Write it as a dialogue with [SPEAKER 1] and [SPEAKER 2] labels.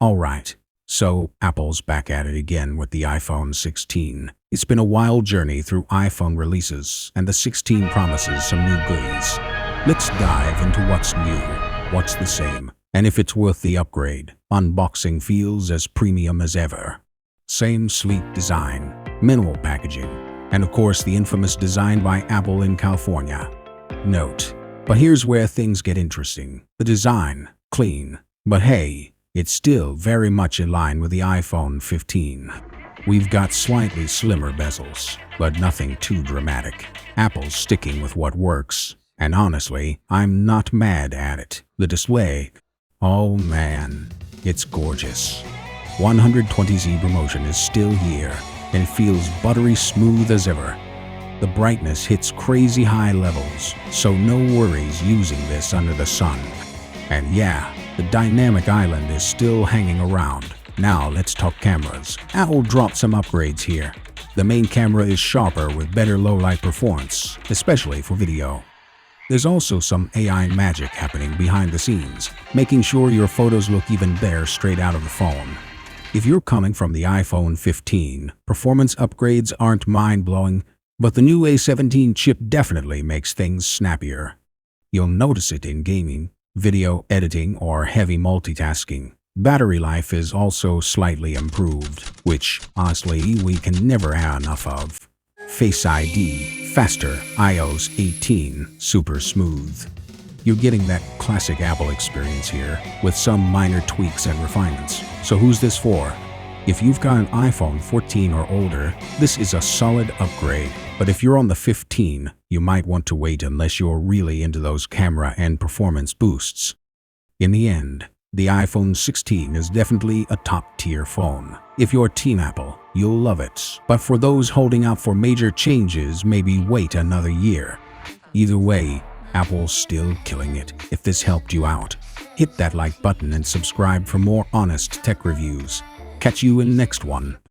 [SPEAKER 1] Alright, so Apple's back at it again with the iPhone 16. It's been a wild journey through iPhone releases, and the 16 promises some new goodies. Let's dive into what's new, what's the same, and if it's worth the upgrade. Unboxing feels as premium as ever. Same sleek design, minimal packaging, and of course the infamous design by Apple in California. Note, but here's where things get interesting. The design, clean, but hey, it's still very much in line with the iPhone 15. We've got slightly slimmer bezels, but nothing too dramatic. Apple's sticking with what works, and honestly, I'm not mad at it. The display, oh man, it's gorgeous. 120Hz motion is still here, and it feels buttery smooth as ever. The brightness hits crazy high levels, so no worries using this under the sun. And yeah, the dynamic island is still hanging around. Now let's talk cameras. Apple dropped some upgrades here. The main camera is sharper with better low-light performance, especially for video. There's also some AI magic happening behind the scenes, making sure your photos look even better straight out of the phone. If you're coming from the iPhone 15, performance upgrades aren't mind-blowing, but the new A17 chip definitely makes things snappier. You'll notice it in gaming, video editing, or heavy multitasking. Battery life is also slightly improved, which, honestly, we can never have enough of. Face ID, faster, iOS 18, super smooth. You're getting that classic Apple experience here, with some minor tweaks and refinements. So who's this for? If you've got an iPhone 14 or older, this is a solid upgrade. But if you're on the 15, you might want to wait unless you're really into those camera and performance boosts. In the end, the iPhone 16 is definitely a top-tier phone. If you're Team Apple, you'll love it. But for those holding out for major changes, maybe wait another year. Either way, Apple's still killing it. If this helped you out, hit that like button and subscribe for more honest tech reviews. Catch you in the next one.